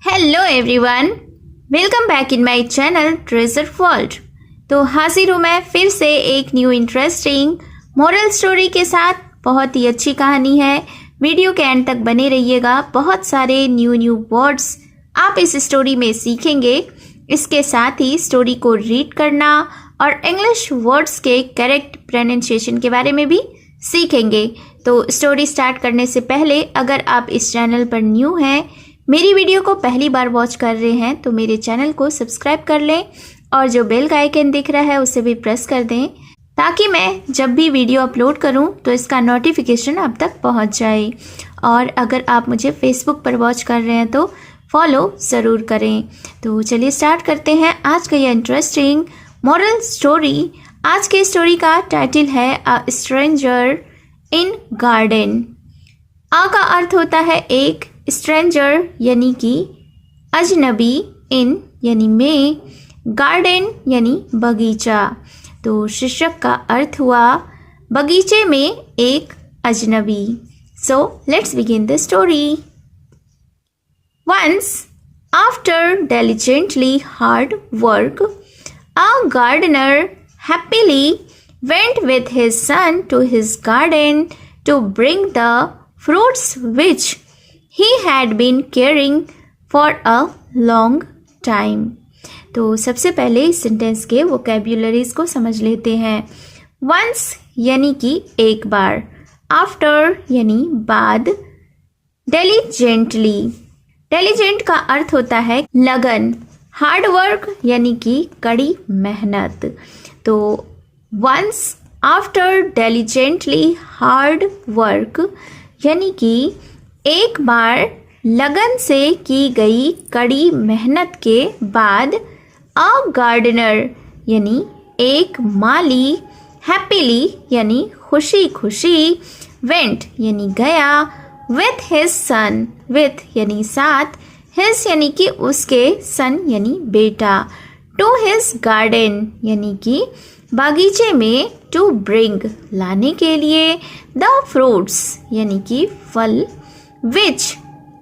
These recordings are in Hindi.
Hello everyone, welcome back in my channel treasure world. तो हाजिर हूँ मैं फिर से एक न्यू इंटरेस्टिंग मोरल स्टोरी के साथ। बहुत ही अच्छी कहानी है, वीडियो के एंड तक बने रहिएगा। बहुत सारे न्यू वर्ड्स आप इस स्टोरी में सीखेंगे। इसके साथ ही स्टोरी को रीड करना और इंग्लिश वर्ड्स के करेक्ट प्रोनाउंसिएशन के बारे में भी सीखेंगे। तो स्टोरी स्टार्ट करने से पहले अगर आप इस चैनल पर न्यू हैं, मेरी वीडियो को पहली बार वॉच कर रहे हैं, तो मेरे चैनल को सब्सक्राइब कर लें और जो बेल का आइकन दिख रहा है उसे भी प्रेस कर दें, ताकि मैं जब भी वीडियो अपलोड करूं तो इसका नोटिफिकेशन आप तक पहुंच जाए। और अगर आप मुझे फेसबुक पर वॉच कर रहे हैं तो फॉलो ज़रूर करें। तो चलिए स्टार्ट करते हैं आज का यह इंटरेस्टिंग मॉरल स्टोरी। आज के स्टोरी का टाइटल है अ स्ट्रेंजर इन गार्डन। आ का अर्थ होता है एक, स्ट्रेंजर यानी कि अजनबी, इन यानी में, गार्डन यानी बगीचा। तो शीर्षक का अर्थ हुआ बगीचे में एक अजनबी। So let's begin the story. Once after diligently hard work, a gardener happily went with his son to his garden to bring the fruits which he had been caring for a long time। तो सबसे पहले इस सेंटेंस के वोकैब्युलरीज को समझ लेते हैं। वंस यानी कि एक बार, आफ्टर यानी बाद, डिलिजेंटली, डिलिजेंट का अर्थ होता है लगन, हार्ड वर्क यानी कि कड़ी मेहनत। तो once after diligently hard work यानी कि एक बार लगन से की गई कड़ी मेहनत के बाद, अ गार्डनर यानी एक माली, हैप्पीली यानी खुशी खुशी, वेंट यानी गया, विथ हिज सन, विथ यानी साथ, हिज यानी कि उसके, सन यानी बेटा, टू हिज गार्डन यानी कि बागीचे में, टू ब्रिंग लाने के लिए, द फ्रूट्स यानी कि फल, विच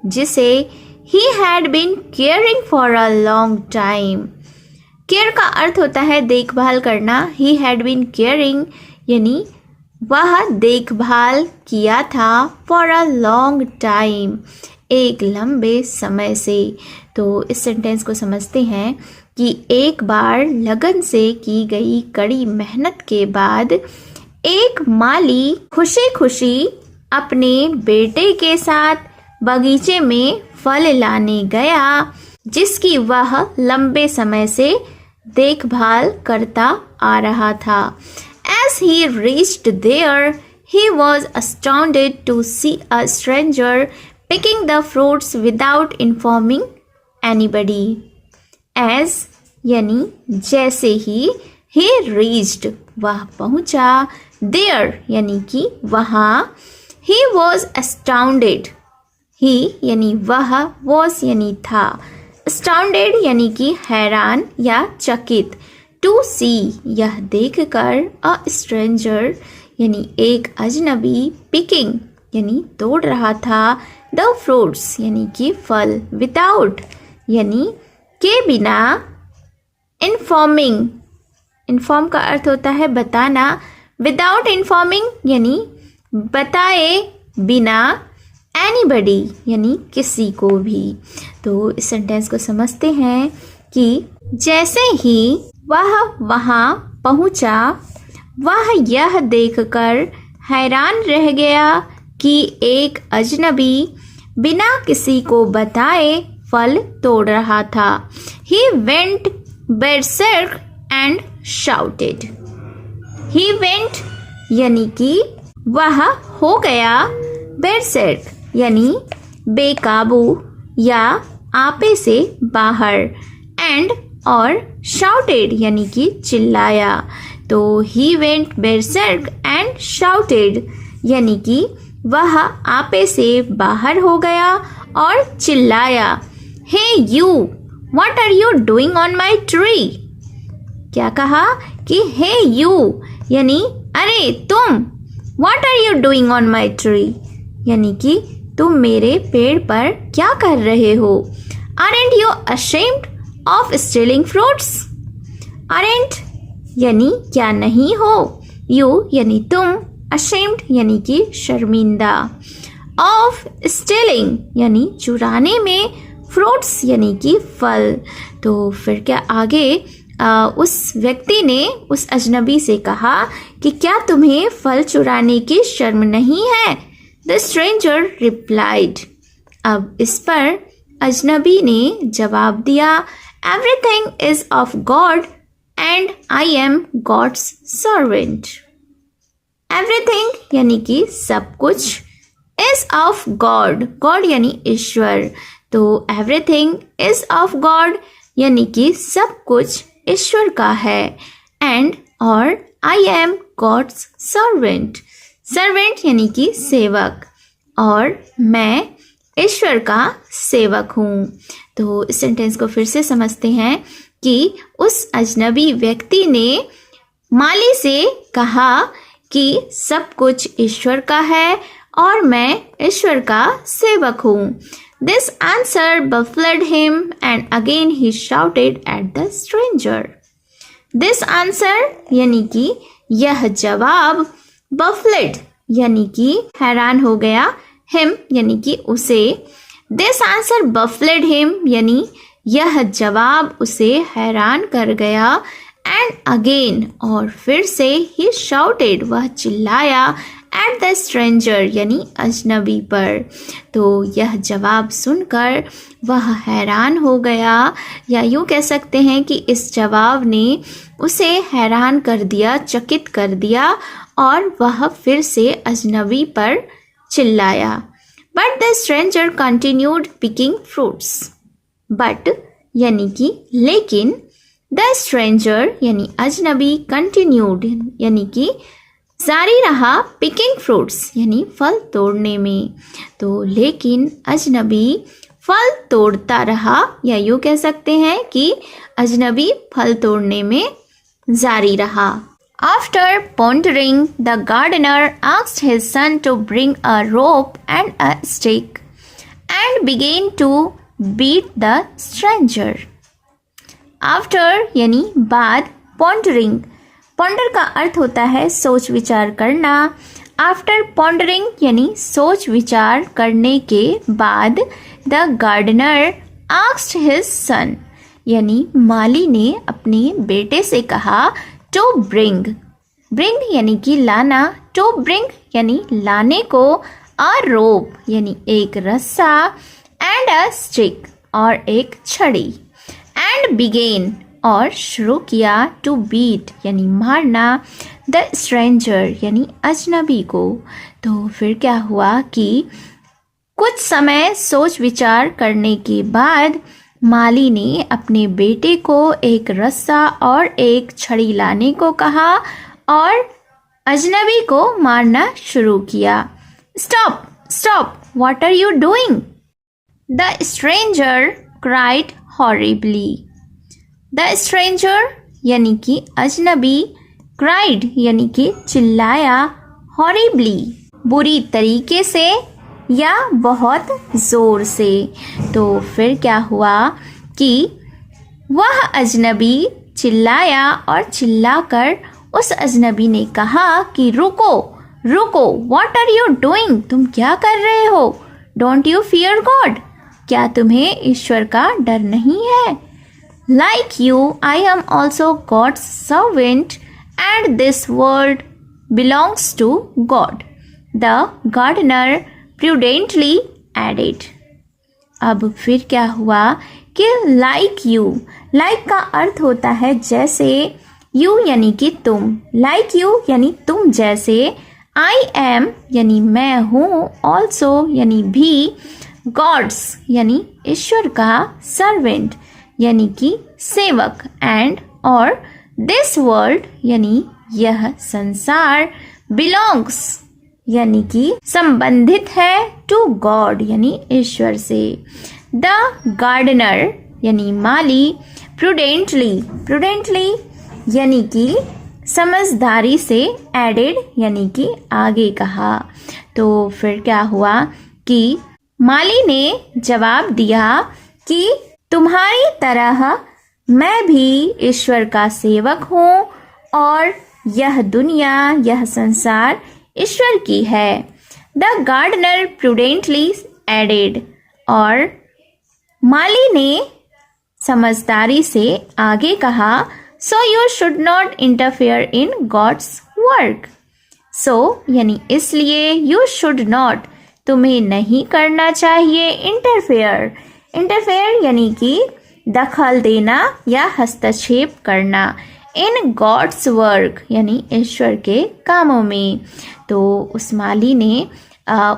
जिसे, he had been caring for a long time. Care का अर्थ होता है देखभाल करना। ही हैड बीन केयरिंग यानी वह देखभाल किया था, फॉर अ लॉन्ग टाइम एक लंबे समय से। तो इस सेंटेंस को समझते हैं कि एक बार लगन से की गई कड़ी मेहनत के बाद एक माली खुशी खुशी अपने बेटे के साथ बगीचे में फल लाने गया, जिसकी वह लंबे समय से देखभाल करता आ रहा था। As he reached there, he was astounded to see a stranger picking the fruits without informing anybody। As यानी जैसे ही, he reached वह पहुंचा, there यानी कि वहाँ, he was astounded, he यानी वह, was यानी था, astounded यानी कि हैरान या चकित, to see यह देखकर, a stranger यानी एक अजनबी, picking यानी तोड़ रहा था, the fruits यानी कि फल, without यानी के बिना, informing, inform का अर्थ होता है बताना, without informing यानी बताए बिना, anybody यानी किसी को भी। तो इस सेंटेंस को समझते हैं कि जैसे ही वह वहाँ पहुँचा, वह यह देखकर हैरान रह गया कि एक अजनबी बिना किसी को बताए फल तोड़ रहा था। He went berserk and shouted। He went यानी कि वह हो गया, berserk यानी बेकाबू या आपे से बाहर, एंड और shouted यानी कि चिल्लाया। तो he went berserk and shouted यानी कि वह आपे से बाहर हो गया और चिल्लाया, Hey you, what are you doing on my tree? क्या कहा कि Hey you यानी अरे तुम, What are you doing on my tree यानी कि तुम मेरे पेड़ पर क्या कर रहे हो। Aren't you ashamed of stealing fruits? Aren't यानी क्या नहीं हो, you यानी तुम, ashamed यानी कि शर्मिंदा, of stealing यानी चुराने में, fruits यानी कि फल। तो फिर क्या आगे उस व्यक्ति ने उस अजनबी से कहा कि क्या तुम्हें फल चुराने की शर्म नहीं है? The stranger replied. अब इस पर अजनबी ने जवाब दिया, Everything is of God and I am God's servant. Everything यानी कि सब कुछ, is of God, God यानी ईश्वर, तो everything is of God यानी कि सब कुछ ईश्वर का है, and और I am God's servant, servant यानी कि सेवक, और मैं ईश्वर का सेवक हूँ। तो इस सेंटेंस को फिर से समझते हैं कि उस अजनबी व्यक्ति ने माली से कहा कि सब कुछ ईश्वर का है और मैं ईश्वर का सेवक हूँ। This answer baffled him and again he shouted at the stranger. This answer यानी कि यह जवाब, baffled यानी कि हैरान हो गया, him यानी कि उसे, This answer baffled him यानी यह जवाब उसे हैरान कर गया, and again और फिर से he shouted वह चिल्लाया, at the stranger यानी अजनबी पर। तो यह जवाब सुनकर वह हैरान हो गया, या यूँ कह सकते हैं कि इस जवाब ने उसे हैरान कर दिया, चकित कर दिया, और वह फिर से अजनबी पर चिल्लाया। But the stranger continued picking fruits. But यानी कि लेकिन, the stranger यानी अजनबी continued यानी कि जारी रहा, पिकिंग फ्रूट्स यानी फल तोड़ने में। तो लेकिन अजनबी फल तोड़ता रहा, या यूँ कह सकते हैं कि अजनबी फल तोड़ने में जारी रहा। After pondering, the gardener asked his son to bring a rope and a stick and began to beat the stranger. After यानी बाद, pondering, ponder का अर्थ होता है सोच विचार करना। आफ्टर पॉन्डरिंग यानी सोच विचार करने के बाद, the gardener asked his son यानी माली ने अपने बेटे से कहा, टू ब्रिंग, ब्रिंग यानी कि लाना, टू ब्रिंग यानी लाने को, अ रोप यानी एक रस्सा, एंड अ स्टिक और एक छड़ी, एंड बिगेन और शुरू किया, टू बीट यानी मारना, द स्ट्रेंजर यानी अजनबी को। तो फिर क्या हुआ कि कुछ समय सोच विचार करने के बाद माली ने अपने बेटे को एक रस्सा और एक छड़ी लाने को कहा और अजनबी को मारना शुरू किया। Stop stop, what are you doing? The stranger cried horribly. The stranger यानी कि अजनबी, क्राइड यानी कि चिल्लाया, हॉरिबली बुरी तरीके से या बहुत ज़ोर से। तो फिर क्या हुआ कि वह अजनबी चिल्लाया और चिल्लाकर उस अजनबी ने कहा कि रुको रुको, व्हाट आर यू डूइंग? तुम क्या कर रहे हो? Don't you fear God? क्या तुम्हें ईश्वर का डर नहीं है? Like you, I am also God's servant and this world belongs to God. The gardener prudently added. अब फिर क्या हुआ कि like you, like का अर्थ होता है जैसे, you यानी कि तुम, like you यानी तुम जैसे, I am यानी मैं हूँ, also यानी भी, God's यानी ईश्वर का, servant यानी कि सेवक, एंड और दिस वर्ल्ड यानी यह संसार, बिलोंग्स यानी कि संबंधित है, टू गॉड यानी ईश्वर से। द गार्डनर यानी माली, प्रूडेंटली, प्रूडेंटली यानी कि समझदारी से, एडेड यानी कि आगे कहा। तो फिर क्या हुआ कि माली ने जवाब दिया कि तुम्हारी तरह मैं भी ईश्वर का सेवक हूँ और यह दुनिया, यह संसार ईश्वर की है। द गार्डनर प्रूडेंटली एडेड, और माली ने समझदारी से आगे कहा, so you should not interfere in God's work. So यानी इसलिए, यू शुड नॉट तुम्हें नहीं करना चाहिए, इंटरफेयर यानी कि दखल देना या हस्तक्षेप करना, इन गॉड्स वर्क यानी ईश्वर के कामों में। तो उस माली ने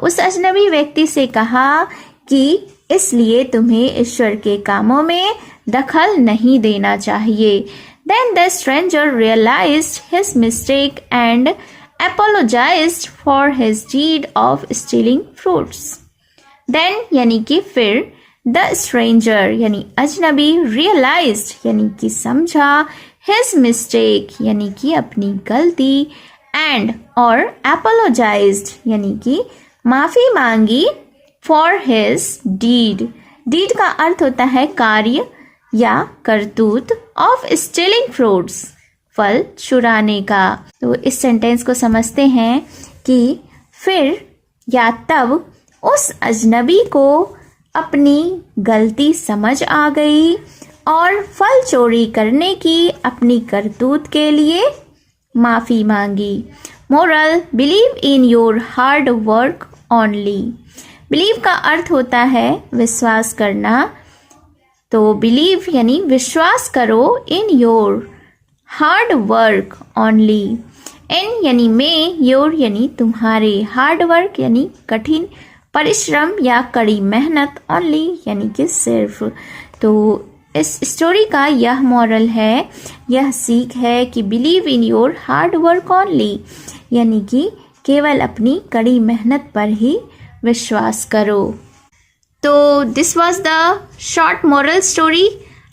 उस अजनबी व्यक्ति से कहा कि इसलिए तुम्हें ईश्वर के कामों में दखल नहीं देना चाहिए। Then the stranger realized his mistake and apologized for his deed of stealing fruits. Then यानी कि फिर, the stranger यानी अजनबी, realized यानी कि समझा, his mistake यानी कि अपनी गलती, and और apologized यानी कि माफी मांगी, for his deed का अर्थ होता है कार्य या करतूत, of stealing fruits फल चुराने का। तो इस सेंटेंस को समझते हैं कि फिर या तब उस अजनबी को अपनी गलती समझ आ गई और फल चोरी करने की अपनी करतूत के लिए माफी मांगी। Moral, believe in your hard work only. Believe का अर्थ होता है विश्वास करना, तो बिलीव यानी विश्वास करो, in your hard work only, in यानी में, योर यानी तुम्हारे, हार्ड वर्क यानी कठिन परिश्रम या कड़ी मेहनत, ओनली यानी कि सिर्फ। तो इस स्टोरी का यह मॉरल है, यह सीख है कि believe in your hard work only यानी कि केवल अपनी कड़ी मेहनत पर ही विश्वास करो। तो this was the short moral story.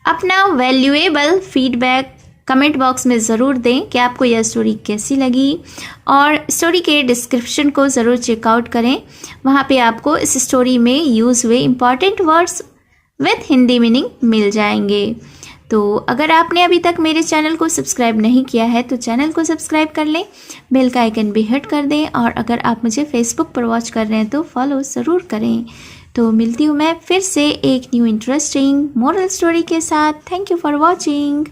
अपना वैल्यूएबल फीडबैक कमेंट बॉक्स में ज़रूर दें कि आपको यह स्टोरी कैसी लगी, और स्टोरी के डिस्क्रिप्शन को ज़रूर चेकआउट करें। वहाँ पे आपको इस स्टोरी में यूज़ हुए important words with Hindi meaning मिल जाएंगे। तो अगर आपने अभी तक मेरे चैनल को सब्सक्राइब नहीं किया है तो चैनल को सब्सक्राइब कर लें, बेल का आइकन भी हिट कर दें, और अगर आप मुझे फेसबुक पर वॉच कर रहे हैं तो फॉलो ज़रूर करें। तो मिलती हूँ मैं फिर से एक न्यू इंटरेस्टिंग मोरल स्टोरी के साथ। Thank you for watching.